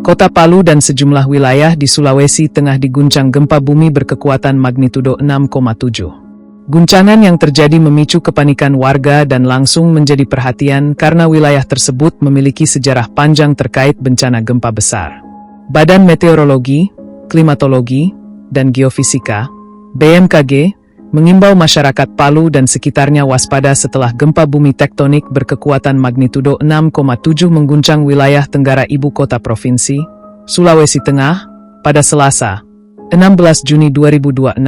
Kota Palu dan sejumlah wilayah di Sulawesi Tengah diguncang gempa bumi berkekuatan magnitudo 6,7. Guncangan yang terjadi memicu kepanikan warga dan langsung menjadi perhatian karena wilayah tersebut memiliki sejarah panjang terkait bencana gempa besar. Badan Meteorologi, Klimatologi, dan Geofisika, BMKG, mengimbau masyarakat Palu dan sekitarnya waspada setelah gempa bumi tektonik berkekuatan magnitudo 6,7 mengguncang wilayah tenggara ibu kota provinsi, Sulawesi Tengah, pada Selasa, 16 Juni 2026,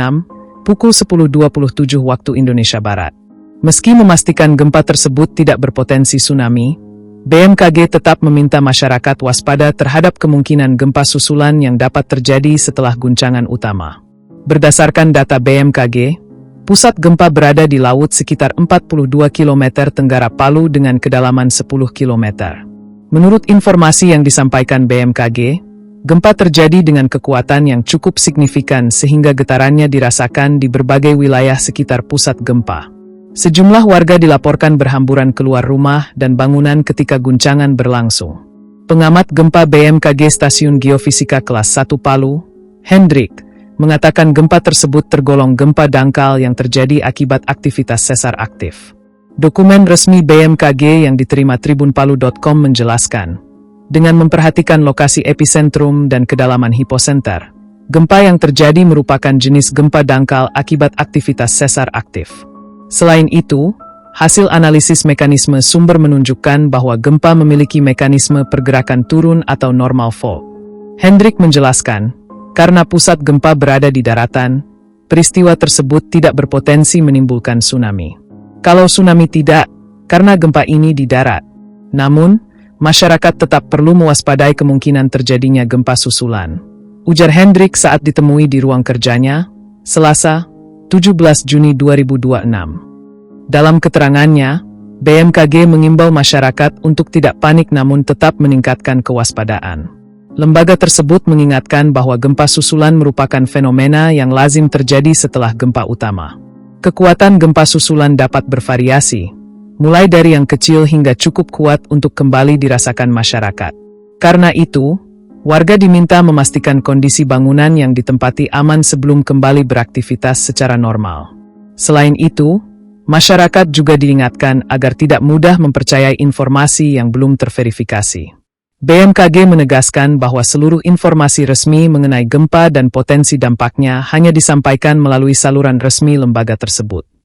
pukul 10.27 waktu Indonesia Barat. Meski memastikan gempa tersebut tidak berpotensi tsunami, BMKG tetap meminta masyarakat waspada terhadap kemungkinan gempa susulan yang dapat terjadi setelah guncangan utama. Berdasarkan data BMKG, pusat gempa berada di laut sekitar 42 km tenggara Palu dengan kedalaman 10 km. Menurut informasi yang disampaikan BMKG, gempa terjadi dengan kekuatan yang cukup signifikan sehingga getarannya dirasakan di berbagai wilayah sekitar pusat gempa. Sejumlah warga dilaporkan berhamburan keluar rumah dan bangunan ketika guncangan berlangsung. Pengamat gempa BMKG Stasiun Geofisika Kelas 1 Palu, Hendrik, mengatakan gempa tersebut tergolong gempa dangkal yang terjadi akibat aktivitas sesar aktif. Dokumen resmi BMKG yang diterima tribunpalu.com menjelaskan, dengan memperhatikan lokasi epicentrum dan kedalaman hiposenter, gempa yang terjadi merupakan jenis gempa dangkal akibat aktivitas sesar aktif. Selain itu, hasil analisis mekanisme sumber menunjukkan bahwa gempa memiliki mekanisme pergerakan turun atau normal fault. Hendrik menjelaskan, karena pusat gempa berada di daratan, peristiwa tersebut tidak berpotensi menimbulkan tsunami. Kalau tsunami tidak, karena gempa ini di darat. Namun, masyarakat tetap perlu mewaspadai kemungkinan terjadinya gempa susulan. Ujar Hendrik saat ditemui di ruang kerjanya, Selasa, 17 Juni 2026. Dalam keterangannya, BMKG mengimbau masyarakat untuk tidak panik namun tetap meningkatkan kewaspadaan. Lembaga tersebut mengingatkan bahwa gempa susulan merupakan fenomena yang lazim terjadi setelah gempa utama. Kekuatan gempa susulan dapat bervariasi, mulai dari yang kecil hingga cukup kuat untuk kembali dirasakan masyarakat. Karena itu, warga diminta memastikan kondisi bangunan yang ditempati aman sebelum kembali beraktivitas secara normal. Selain itu, masyarakat juga diingatkan agar tidak mudah mempercayai informasi yang belum terverifikasi. BMKG menegaskan bahwa seluruh informasi resmi mengenai gempa dan potensi dampaknya hanya disampaikan melalui saluran resmi lembaga tersebut.